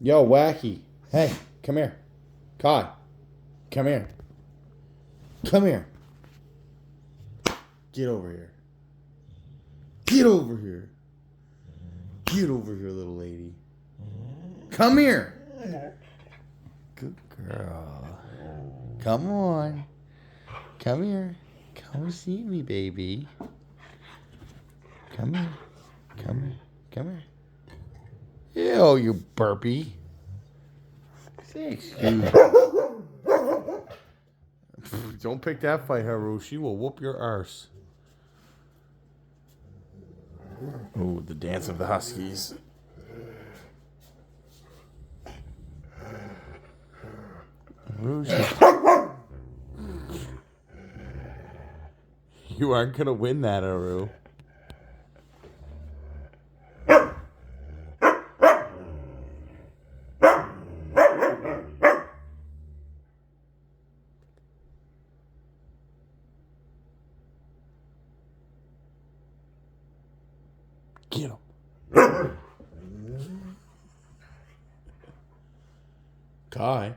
Yo, Wacky. Hey, come here. Kai, come here. Come here. Get over here. Get over here. Get over here, little lady. Come here. Good girl. Come on. Come here. Come see me, baby. Come here. Come here. Come here. Ew, you burpy. Say excuse. Don't pick that fight, Haru. She will whoop your arse. Oh, the dance of the Huskies. You aren't going to win that, Haru. Get him. Kai.